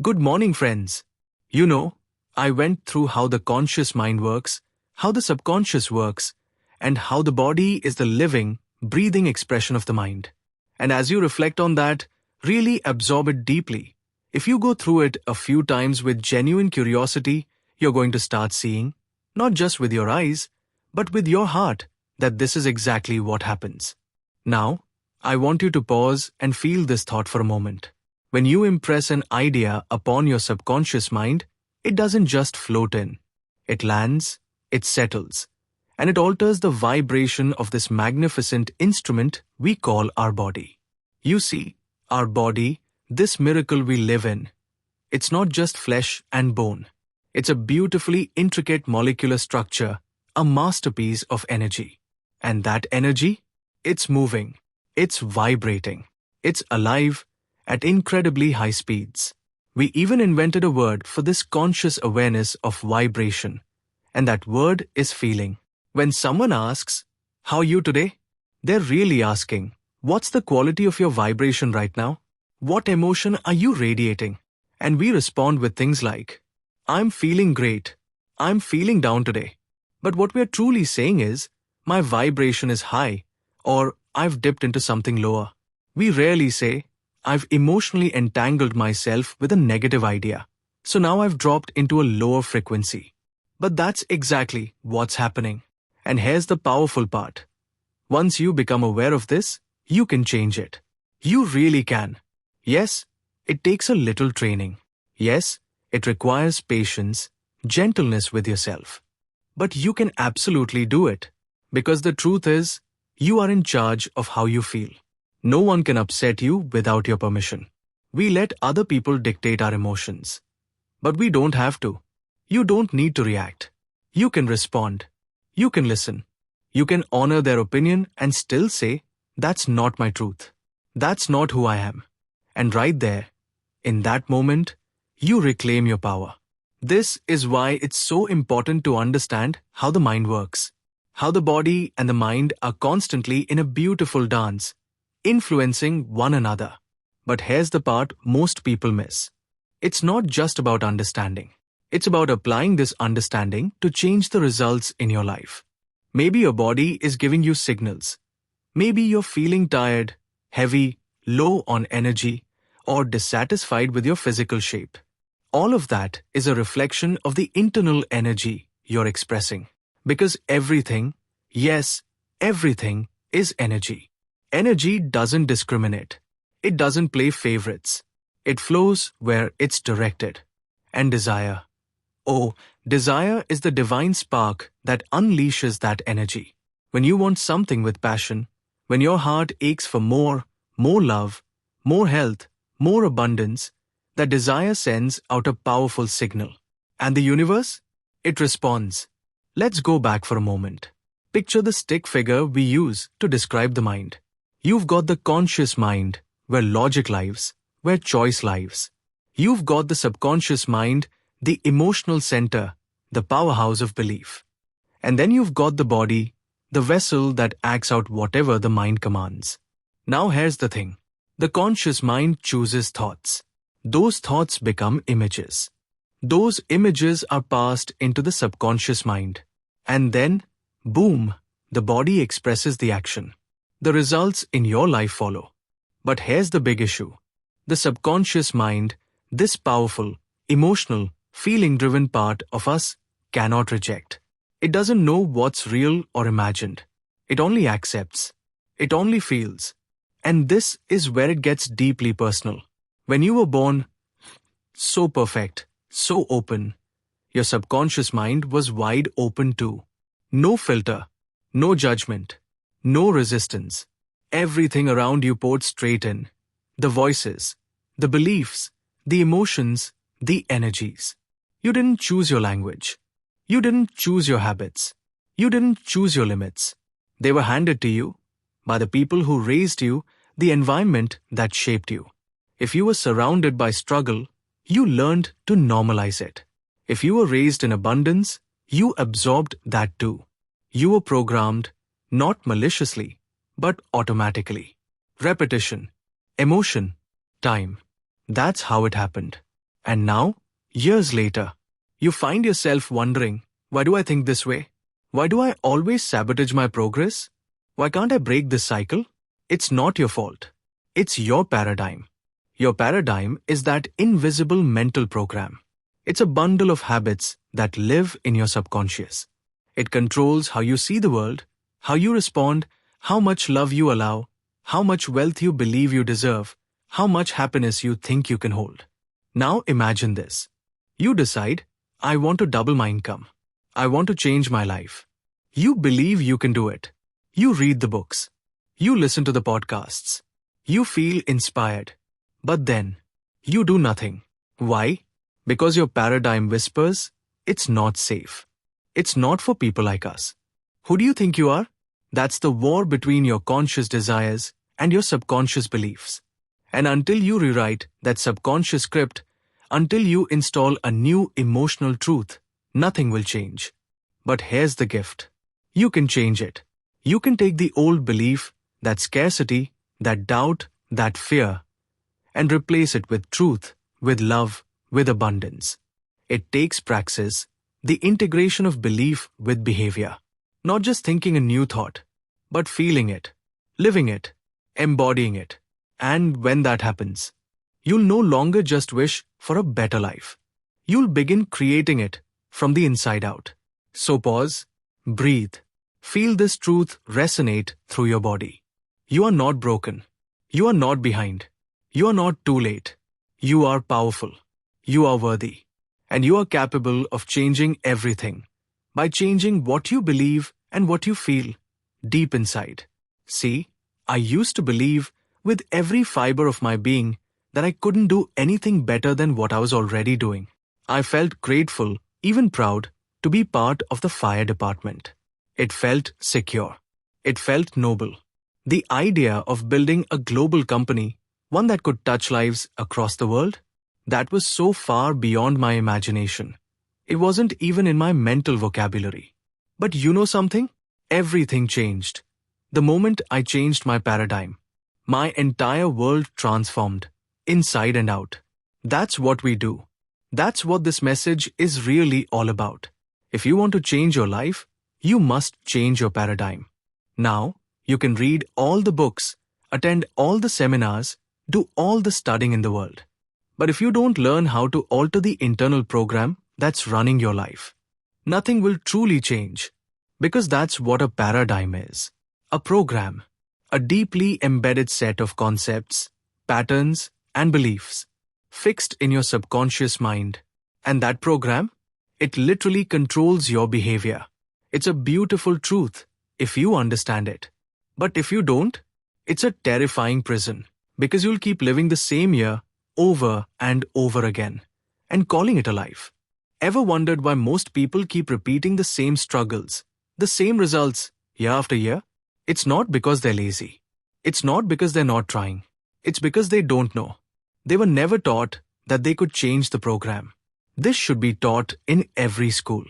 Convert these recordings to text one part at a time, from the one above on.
Good morning, friends. I went through how the conscious mind works, how the subconscious works, and how the body is the living, breathing expression of the mind. And as you reflect on that, really absorb it deeply. If you go through it a few times with genuine curiosity, you're going to start seeing, not just with your eyes, but with your heart, that this is exactly what happens. Now, I want you to pause and feel this thought for a moment. When you impress an idea upon your subconscious mind, it doesn't just float in. It lands, it settles, and it alters the vibration of this magnificent instrument we call our body. You see, our body, this miracle we live in, it's not just flesh and bone. It's a beautifully intricate molecular structure, a masterpiece of energy. And that energy? It's moving, it's vibrating, it's alive, at incredibly high speeds. We even invented a word for this conscious awareness of vibration, and that word is feeling. When someone asks, "How are you today?" they're really asking, "What's the quality of your vibration right now? What emotion are you radiating?" And we respond with things like, "I'm feeling great. I'm feeling down today." But what we're truly saying is, "My vibration is high," or "I've dipped into something lower." We rarely say, "I've emotionally entangled myself with a negative idea, so now I've dropped into a lower frequency." But that's exactly what's happening. And here's the powerful part. Once you become aware of this, you can change it. You really can. Yes, it takes a little training. Yes, it requires patience, gentleness with yourself. But you can absolutely do it. Because the truth is, you are in charge of how you feel. No one can upset you without your permission. We let other people dictate our emotions. But we don't have to. You don't need to react. You can respond. You can listen. You can honor their opinion and still say, "That's not my truth. That's not who I am." And right there, in that moment, you reclaim your power. This is why it's so important to understand how the mind works. How the body and the mind are constantly in a beautiful dance, influencing one another. But here's the part most people miss. It's not just about understanding. It's about applying this understanding to change the results in your life. Maybe your body is giving you signals. Maybe you're feeling tired, heavy, low on energy, or dissatisfied with your physical shape. All of that is a reflection of the internal energy you're expressing. Because everything, yes, everything is energy. Energy doesn't discriminate. It doesn't play favorites. It flows where it's directed. And desire. Oh, desire is the divine spark that unleashes that energy. When you want something with passion, when your heart aches for more love, more health, more abundance, that desire sends out a powerful signal. And the universe? It responds. Let's go back for a moment. Picture the stick figure we use to describe the mind. You've got the conscious mind, where logic lives, where choice lives. You've got the subconscious mind, the emotional center, the powerhouse of belief. And then you've got the body, the vessel that acts out whatever the mind commands. Now here's the thing. The conscious mind chooses thoughts. Those thoughts become images. Those images are passed into the subconscious mind. And then, boom, the body expresses the action. The results in your life follow. But here's the big issue. The subconscious mind, this powerful, emotional, feeling-driven part of us, cannot reject. It doesn't know what's real or imagined. It only accepts. It only feels. And this is where it gets deeply personal. When you were born, so perfect, so open, your subconscious mind was wide open too. No filter, no judgment, no resistance. Everything around you poured straight in. The voices, the beliefs, the emotions, the energies. You didn't choose your language. You didn't choose your habits. You didn't choose your limits. They were handed to you by the people who raised you, the environment that shaped you. If you were surrounded by struggle, you learned to normalize it. If you were raised in abundance, you absorbed that too. You were programmed, not maliciously, but automatically. Repetition, emotion, time. That's how it happened. And now, years later, you find yourself wondering, why do I think this way? Why do I always sabotage my progress? Why can't I break this cycle? It's not your fault. It's your paradigm. Your paradigm is that invisible mental program. It's a bundle of habits that live in your subconscious. It controls how you see the world, how you respond, how much love you allow, how much wealth you believe you deserve, how much happiness you think you can hold. Now imagine this. You decide, I want to double my income. I want to change my life. You believe you can do it. You read the books. You listen to the podcasts. You feel inspired. But then, you do nothing. Why? Because your paradigm whispers, it's not safe. It's not for people like us. Who do you think you are? That's the war between your conscious desires and your subconscious beliefs. And until you rewrite that subconscious script, until you install a new emotional truth, nothing will change. But here's the gift. You can change it. You can take the old belief, that scarcity, that doubt, that fear, and replace it with truth, with love, with abundance. It takes praxis, the integration of belief with behavior. Not just thinking a new thought, but feeling it, living it, embodying it. And when that happens, you'll no longer just wish for a better life. You'll begin creating it from the inside out. So pause, breathe, feel this truth resonate through your body. You are not broken. You are not behind. You are not too late. You are powerful. You are worthy. And you are capable of changing everything by changing what you believe and what you feel deep inside. See, I used to believe with every fiber of my being that I couldn't do anything better than what I was already doing. I felt grateful, even proud, to be part of the fire department. It felt secure. It felt noble. The idea of building a global company, one that could touch lives across the world, that was so far beyond my imagination. It wasn't even in my mental vocabulary. But you know something? Everything changed. The moment I changed my paradigm, my entire world transformed, inside and out. That's what we do. That's what this message is really all about. If you want to change your life, you must change your paradigm. Now, you can read all the books, attend all the seminars, do all the studying in the world. But if you don't learn how to alter the internal program that's running your life, nothing will truly change. Because that's what a paradigm is. A program. A deeply embedded set of concepts, patterns, and beliefs, fixed in your subconscious mind. And that program? It literally controls your behavior. It's a beautiful truth if you understand it. But if you don't, it's a terrifying prison, because you'll keep living the same year over and over again, and calling it a life. Ever wondered why most people keep repeating the same struggles, the same results, year after year? It's not because they're lazy. It's not because they're not trying. It's because they don't know. They were never taught that they could change the program. This should be taught in every school.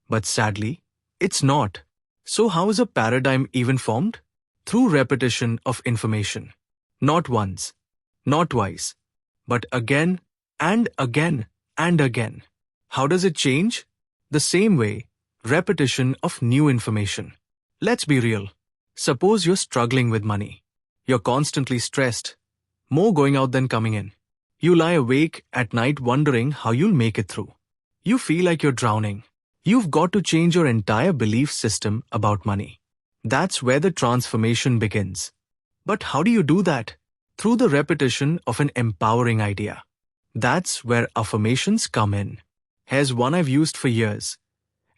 But sadly, it's not. So how is a paradigm even formed? Through repetition of information. Not once, not twice, but again and again and again. How does it change? The same way, repetition of new information. Let's be real. Suppose you're struggling with money. You're constantly stressed, more going out than coming in. You lie awake at night wondering how you'll make it through. You feel like you're drowning. You've got to change your entire belief system about money. That's where the transformation begins. But how do you do that? Through the repetition of an empowering idea. That's where affirmations come in. Here's one I've used for years.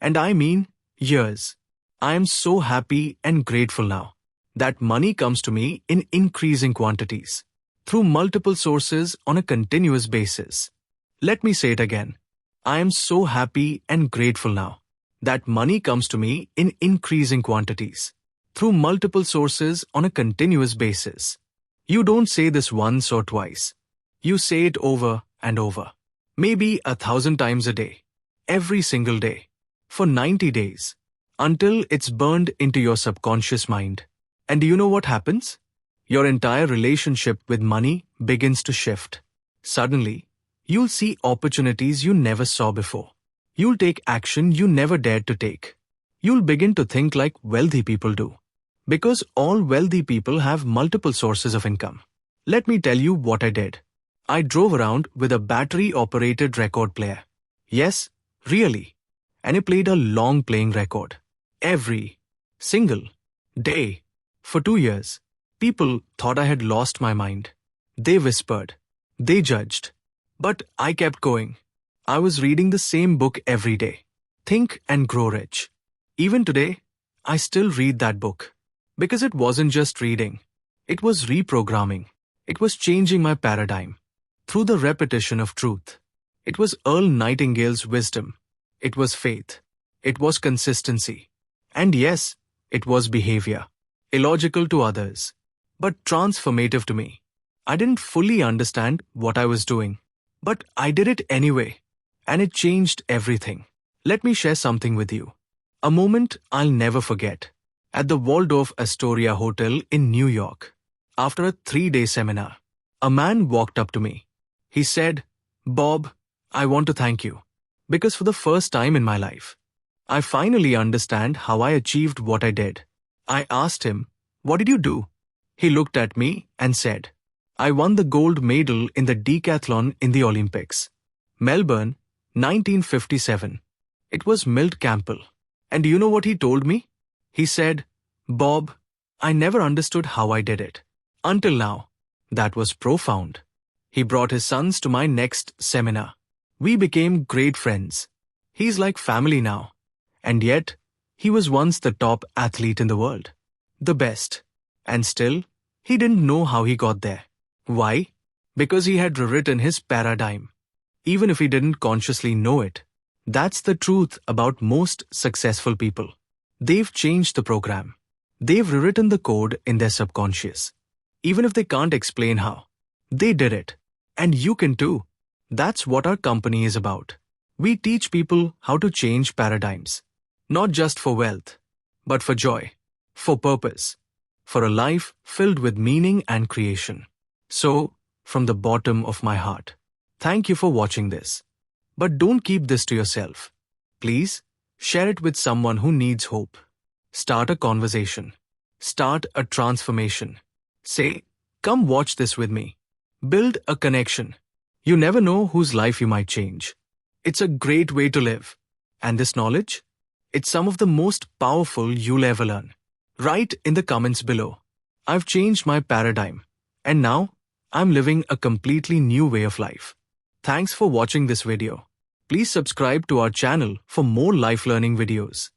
And I mean years. I am so happy and grateful now that money comes to me in increasing quantities, through multiple sources on a continuous basis. Let me say it again. I am so happy and grateful now that money comes to me in increasing quantities, through multiple sources on a continuous basis. You don't say this once or twice. You say it over and over. Maybe 1,000 times a day. Every single day. For 90 days. Until it's burned into your subconscious mind. And do you know what happens? Your entire relationship with money begins to shift. Suddenly, You'll see opportunities you never saw before. You'll take action you never dared to take. You'll begin to think like wealthy people do. Because all wealthy people have multiple sources of income. Let me tell you what I did. I drove around with a battery-operated record player. Yes, really. And I played a long playing record. Every single day. For 2 years. People thought I had lost my mind. They whispered. They judged. But I kept going. I was reading the same book every day. Think and Grow Rich. Even today, I still read that book. Because it wasn't just reading. It was reprogramming. It was changing my paradigm. Through the repetition of truth. It was Earl Nightingale's wisdom. It was faith. It was consistency. And yes, it was behavior. Illogical to others. But transformative to me. I didn't fully understand what I was doing. But I did it anyway. And it changed everything. Let me share something with you. A moment I'll never forget. At the Waldorf Astoria Hotel in New York. After a 3-day seminar, a man walked up to me. He said, "Bob, I want to thank you. Because for the first time in my life, I finally understand how I achieved what I did." I asked him, "What did you do?" He looked at me and said, "I won the gold medal in the decathlon in the Olympics. Melbourne, 1957. It was Milt Campbell. And do you know what he told me? He said, 'Bob, I never understood how I did it. Until now.' That was profound. He brought his sons to my next seminar. We became great friends. He's like family now. And yet, he was once the top athlete in the world. The best. And still, he didn't know how he got there. Why? Because he had rewritten his paradigm. Even if he didn't consciously know it. That's the truth about most successful people. They've changed the program. They've rewritten the code in their subconscious. Even if they can't explain how. They did it. And you can too. That's what our company is about. We teach people how to change paradigms. Not just for wealth, but for joy, for purpose, for a life filled with meaning and creation. So, from the bottom of my heart, thank you for watching this. But don't keep this to yourself. Please, share it with someone who needs hope. Start a conversation. Start a transformation. Say, "Come watch this with me." Build a connection. You never know whose life you might change. It's a great way to live. And this knowledge? It's some of the most powerful you'll ever learn. Write in the comments below. I've changed my paradigm. And now, I'm living a completely new way of life. Thanks for watching this video. Please subscribe to our channel for more life learning videos.